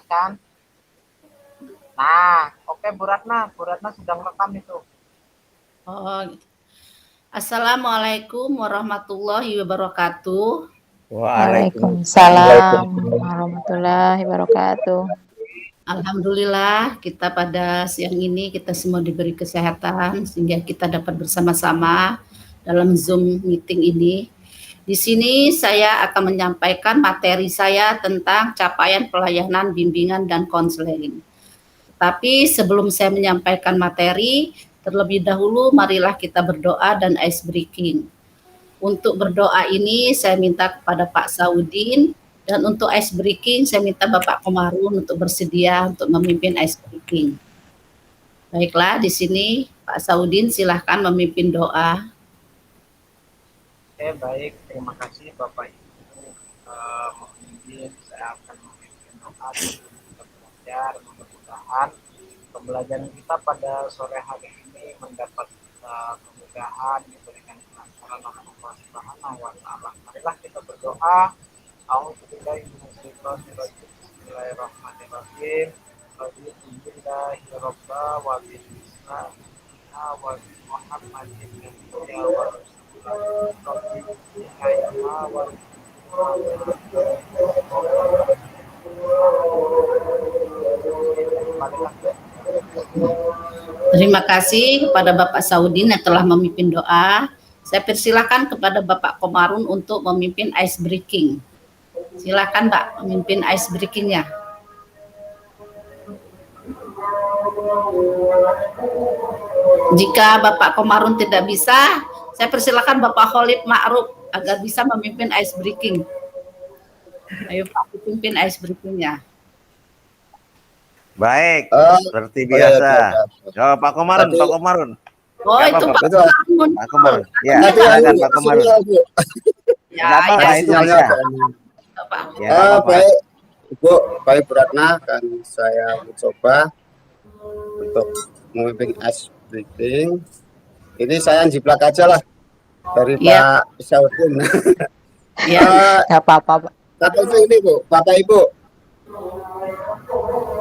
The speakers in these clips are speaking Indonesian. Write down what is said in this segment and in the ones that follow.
kan? Nah, oke Bu Ratna sedang rekam itu. Oh, gitu. Assalamualaikum warahmatullahi wabarakatuh. Waalaikumsalam warahmatullahi wabarakatuh. Alhamdulillah kita pada siang ini kita semua diberi kesehatan sehingga kita dapat bersama-sama dalam Zoom meeting ini. Di sini saya akan menyampaikan materi saya tentang capaian pelayanan bimbingan dan konseling. Tapi sebelum saya menyampaikan materi, terlebih dahulu marilah kita berdoa dan ice breaking. Untuk berdoa ini saya minta kepada Pak Saudin, dan untuk ice breaking saya minta Bapak Komarun untuk bersedia untuk memimpin ice breaking. Baiklah, di sini Pak Saudin silahkan memimpin doa. Oke, baik, terima kasih Bapak Ibu. Mohon izin saya akan memimpin doa sebelum kita belajar. Mudah-mudahan pembelajaran kita pada sore hari ini mendapat kemudahan, diberikan kelancaran oleh Allah Subhanahu wa Ta'ala. Marilah kita berdoa. A'udzubillahiminasyaitonirrajim. Bismillahirrahmanirrahim. Alhamdulillahirabbil wa bil islam wa bi Muhammadin nabiyya wa Terima kasih kepada Bapak Saudin yang telah memimpin doa. Saya persilakan kepada Bapak Komarun untuk memimpin ice breaking. Silakan Pak memimpin ice breaking-nya. Jika Bapak Komarun tidak bisa, saya persilakan Bapak Khalid Ma'ruf agar bisa memimpin ice breaking. Ayo Pak, pimpin ice breaking-nya. Baik, seperti biasa. Oh, Pak Komarun, Pak Komarun. Oh, itu Pak Komarun. Pak Komarun. Ya, silakan Pak Komarun. Ya, apa itu bisa. Ya, baik, Ibu, baik Bu Ratna, akan saya mencoba untuk memimpin ice breaking. Ini saya jiplak aja lah dari Pak Saudin. Ya, nggak apa-apa. Kata ini Bu, Bapak Ibu,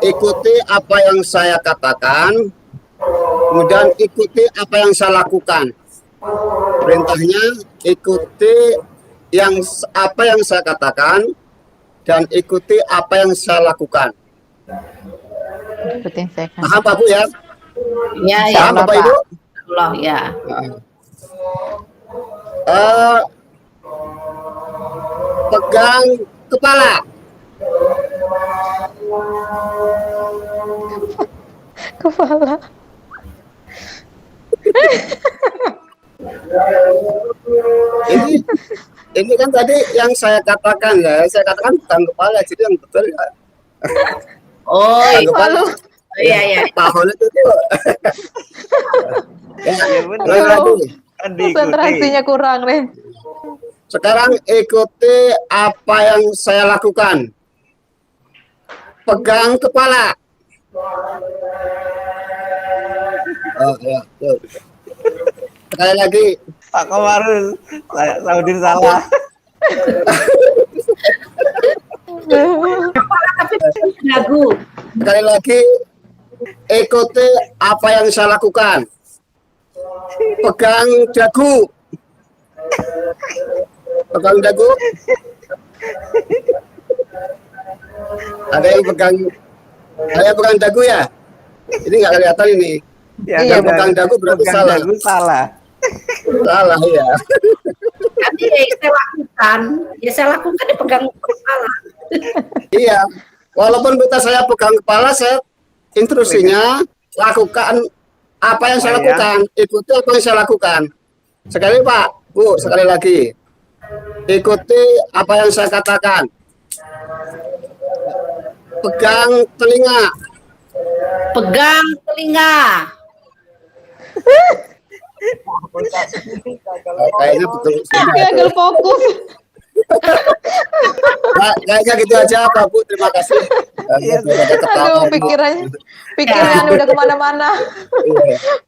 ikuti apa yang saya katakan, kemudian ikuti apa yang saya lakukan. Perintahnya ikuti apa yang saya katakan dan ikuti apa yang saya lakukan. Paham Pak Bu ya? Ya, paham Bapak Ibu? Allah ya. Pegang kepala. Kepala. Ini kan tadi yang saya katakan ya, saya katakan bukan kepala, jadi yang betul ya. Oh, kepala. Iya. Tahun itu. Ya benar. Konsentrasinya kurang nih. Sekarang ikuti apa yang saya lakukan. Pegang kepala. Oh ya, tuh. Sekali lagi. Pak Komarun, Saudin salah. Sekali lagi, ikuti apa yang saya lakukan. Pegang dagu. Pegang dagu. Ada yang pegang dagu ya? Ini nggak kelihatan ini. Ya, yang pegang dagu berarti salah. Dagu salah. Salah ya. Nanti saya lakukan dipegang kepala. Iya. Walaupun saya pegang kepala, saya instruksinya lakukan apa yang saya lakukan. Ikuti apa yang saya lakukan. Sekali Pak, Bu, sekali lagi. Ikuti apa yang saya katakan. Pegang telinga. Pegang telinga. Kayaknya betul. Gagal fokus. Kayaknya gitu aja Pak Bu, terima kasih. Aduh, pikirannya udah kemana-mana.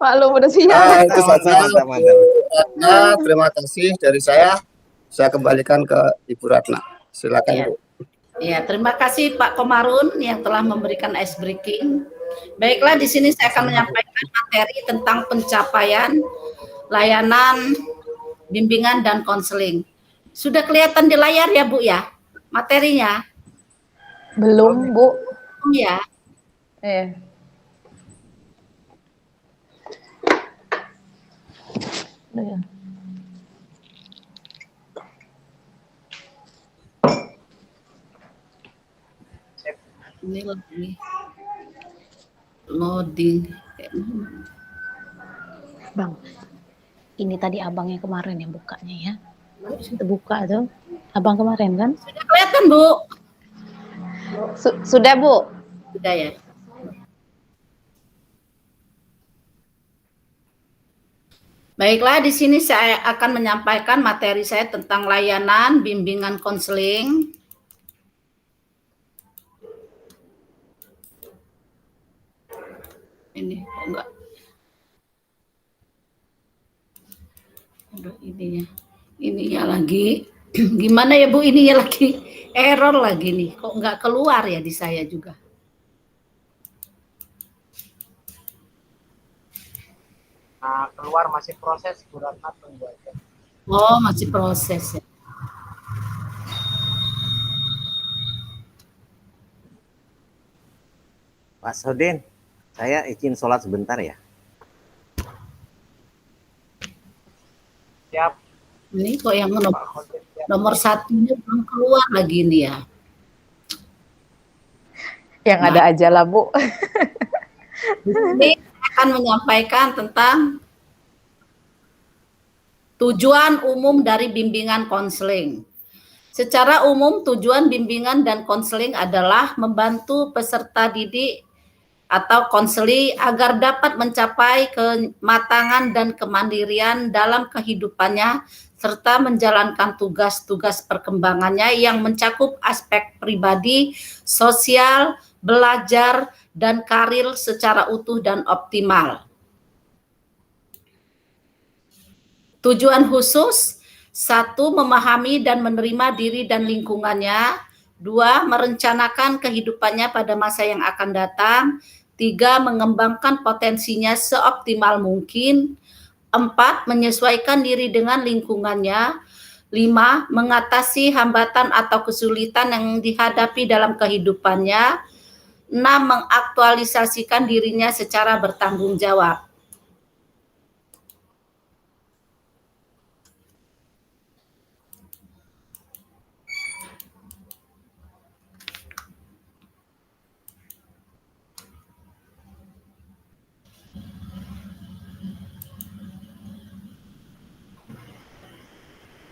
Maklum udah siang. Itu saja. Terima kasih dari saya. Saya kembalikan ke Ibu Ratna. Silakan Bu. Ya, terima kasih Pak Komarun yang telah memberikan ice breaking. Baiklah, di sini saya akan menyampaikan materi tentang pencapaian layanan bimbingan dan konseling. Sudah kelihatan di layar ya, Bu ya, materinya? Belum, Bu. Ya. Eh. Ya. Ini lagi loading. Bang, ini tadi abangnya kemarin yang bukanya ya. Buka tuh. Abang kemarin kan? Sudah kelihatan, Bu? Sudah, Bu. Sudah ya. Baiklah, di sini saya akan menyampaikan materi saya tentang layanan bimbingan konseling. Ini kok enggak? Aduh, ininya lagi. Gimana ya Bu, ininya lagi error lagi nih. Kok enggak keluar ya di saya juga? Nah, keluar masih proses, Bu Ratna, tunggu aja. Oh, masih proses ya. Pak Sodin, saya izin sholat sebentar ya. Siap. Ini kok yang Pak Khodir, siap. nomor satunya belum keluar lagi nih ya. Yang ada aja lah, Bu. Ini akan menyampaikan tentang tujuan umum dari bimbingan konseling. Secara umum, tujuan bimbingan dan konseling adalah membantu peserta didik atau konseli agar dapat mencapai kematangan dan kemandirian dalam kehidupannya serta menjalankan tugas-tugas perkembangannya yang mencakup aspek pribadi, sosial, belajar, dan karir secara utuh dan optimal. Tujuan khusus: 1. Memahami dan menerima diri dan lingkungannya. 2. Merencanakan kehidupannya pada masa yang akan datang. 3. Mengembangkan potensinya seoptimal mungkin. 4. Menyesuaikan diri dengan lingkungannya. 5. Mengatasi hambatan atau kesulitan yang dihadapi dalam kehidupannya. 6. Mengaktualisasikan dirinya secara bertanggung jawab.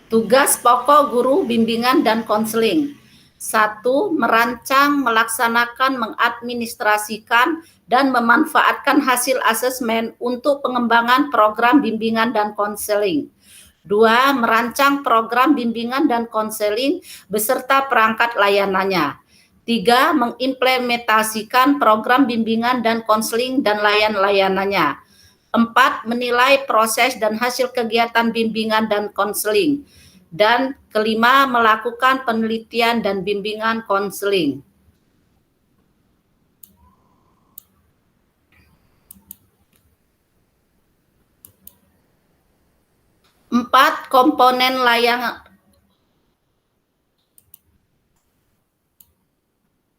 Tugas pokok guru bimbingan dan konseling. 1. Merancang, melaksanakan, mengadministrasikan, dan memanfaatkan hasil asesmen untuk pengembangan program bimbingan dan konseling. 2. Merancang program bimbingan dan konseling beserta perangkat layanannya. 3. Mengimplementasikan program bimbingan dan konseling dan layanannya. 4. Menilai proses dan hasil kegiatan bimbingan dan konseling. Dan kelima, melakukan penelitian dan bimbingan konseling. 4 komponen layanan.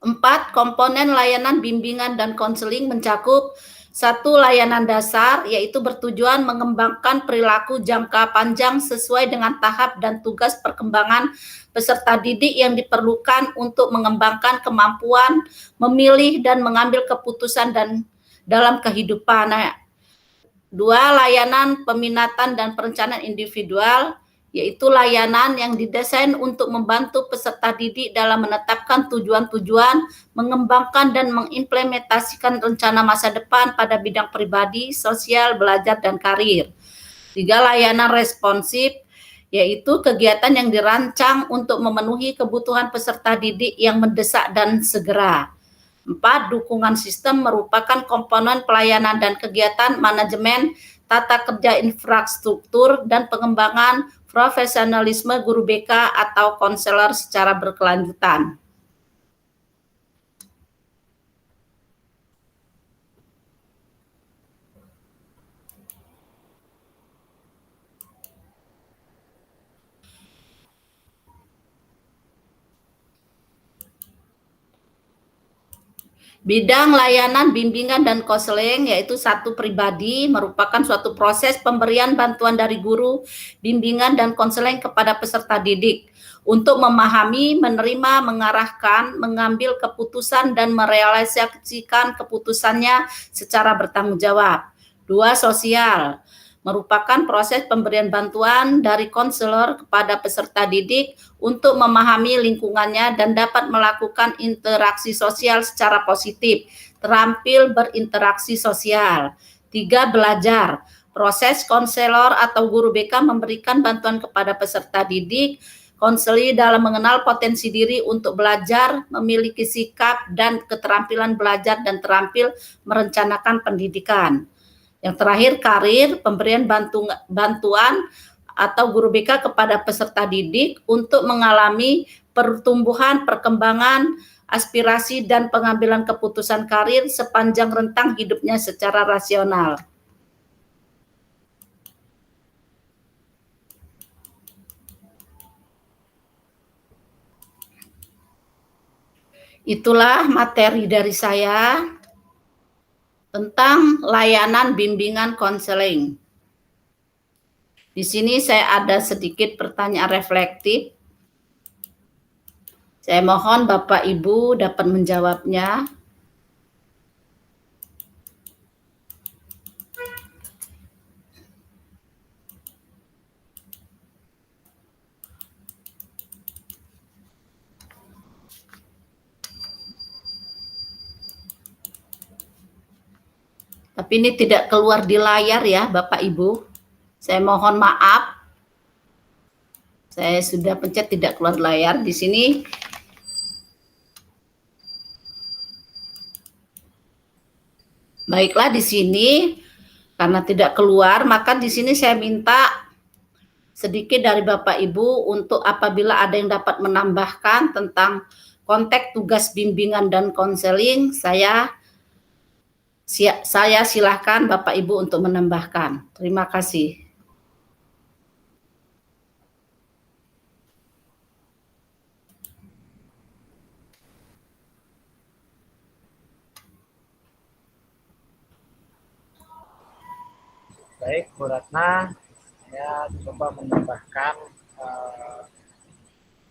4 komponen layanan bimbingan dan konseling mencakup: 1. Layanan dasar, yaitu bertujuan mengembangkan perilaku jangka panjang sesuai dengan tahap dan tugas perkembangan peserta didik yang diperlukan untuk mengembangkan kemampuan memilih dan mengambil keputusan dan dalam kehidupan. 2. Layanan peminatan dan perencanaan individual, yaitu layanan yang didesain untuk membantu peserta didik dalam menetapkan tujuan-tujuan, mengembangkan dan mengimplementasikan rencana masa depan pada bidang pribadi, sosial, belajar, dan karir. 3. Layanan responsif, yaitu kegiatan yang dirancang untuk memenuhi kebutuhan peserta didik yang mendesak dan segera. 4. Dukungan sistem merupakan komponen pelayanan dan kegiatan manajemen, tata kerja infrastruktur, dan pengembangan profesionalisme guru BK atau konselor secara berkelanjutan. Bidang layanan bimbingan dan konseling yaitu satu pribadi merupakan suatu proses pemberian bantuan dari guru, bimbingan dan konseling kepada peserta didik untuk memahami, menerima, mengarahkan, mengambil keputusan dan merealisasikan keputusannya secara bertanggung jawab. 2. Sosial merupakan proses pemberian bantuan dari konselor kepada peserta didik untuk memahami lingkungannya dan dapat melakukan interaksi sosial secara positif, terampil berinteraksi sosial. 3. Belajar. Proses konselor atau guru BK memberikan bantuan kepada peserta didik, konseli dalam mengenal potensi diri untuk belajar, memiliki sikap dan keterampilan belajar dan terampil merencanakan pendidikan. Yang terakhir, karir, pemberian bantuan atau guru BK kepada peserta didik untuk mengalami pertumbuhan, perkembangan, aspirasi, dan pengambilan keputusan karir sepanjang rentang hidupnya secara rasional. Itulah materi dari saya tentang layanan bimbingan konseling. Di sini saya ada sedikit pertanyaan reflektif. Saya mohon Bapak Ibu dapat menjawabnya. Tapi ini tidak keluar di layar ya Bapak Ibu. Saya mohon maaf. Saya sudah pencet tidak keluar layar. Di sini baiklah, di sini karena tidak keluar, maka di sini saya minta sedikit dari Bapak Ibu untuk apabila ada yang dapat menambahkan tentang konteks tugas bimbingan dan konseling, saya silahkan Bapak Ibu untuk menambahkan. Terima kasih. Baik, Bu Ratna, saya coba menambahkan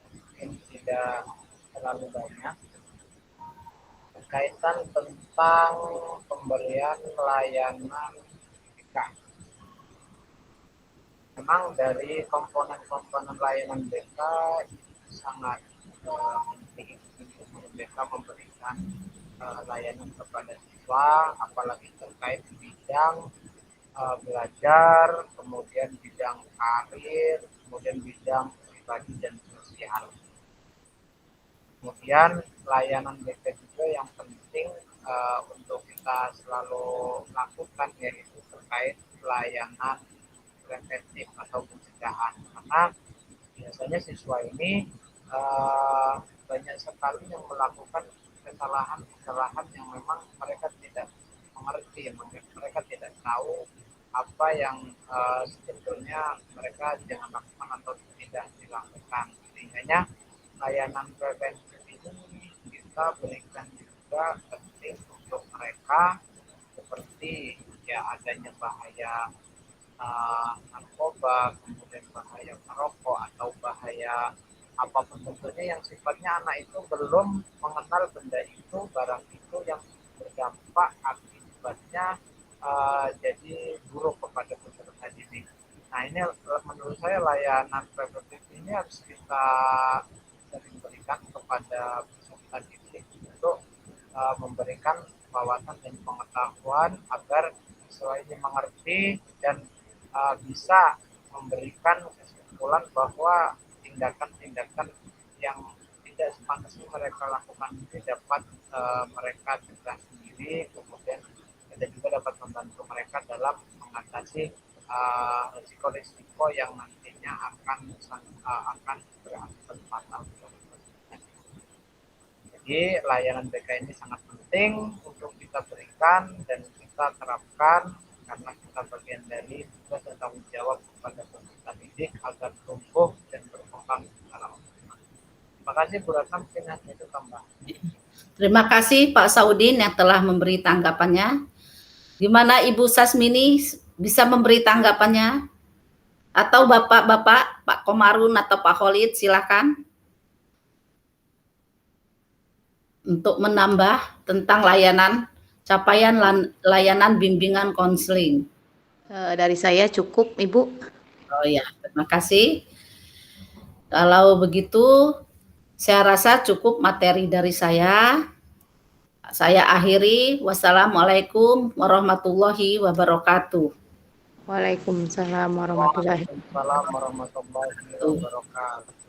mungkin tidak terlalu banyak berkaitan tentang pemberian layanan BK. Memang dari komponen-komponen layanan BK sangat penting untuk guru BK memberikan layanan kepada siswa, apalagi terkait bidang belajar, kemudian bidang karir, kemudian bidang pribadi dan sosial. Kemudian layanan BK juga yang penting untuk kita selalu lakukan yaitu terkait layanan preventif atau pencegahan, karena biasanya siswa ini banyak sekali yang melakukan kesalahan-kesalahan yang memang mereka tidak mengerti, mereka tidak tahu apa yang sebetulnya mereka jangan lakukan atau tidak dilakukan. Sehingga layanan preventif ini kita berikan juga penting untuk mereka, seperti ya adanya bahaya narkoba, kemudian bahaya merokok atau bahaya apapun bentuknya yang sifatnya anak itu belum mengenal benda itu, barang itu yang berdampak akibatnya jadi buruk kepada peserta didik. Nah, ini menurut saya layanan preventif ini harus kita sering berikan kepada peserta didik untuk memberikan wawasan dan pengetahuan agar siswa ini mengerti dan bisa memberikan kesimpulan bahwa tindakan-tindakan yang tidak sepantasnya mereka lakukan ini dapat mereka cegah sendiri, kemudian dan juga dapat membantu mereka dalam mengatasi risiko-risiko yang nantinya akan berakibat fatal. Jadi layanan BK ini sangat penting untuk kita berikan dan kita terapkan karena kita bagian dari tugas dan tanggung jawab kepada peserta didik agar tumbuh dan berkembang secara optimal. Terima kasih Bu Ratna, mungkin hanya itu tambah. Terima kasih Pak Saudin yang telah memberi tanggapannya. Gimana Ibu Sasmini bisa memberi tanggapannya? Atau Bapak-bapak, Pak Komarun atau Pak Khalid, silakan. Untuk menambah tentang capaian layanan bimbingan konseling. Dari saya cukup, Ibu. Oh ya, terima kasih. Kalau begitu, saya rasa cukup materi dari saya. Saya akhiri. Wassalamualaikum warahmatullahi wabarakatuh. Waalaikumsalam warahmatullahi wabarakatuh. Waalaikumsalam warahmatullahi wabarakatuh.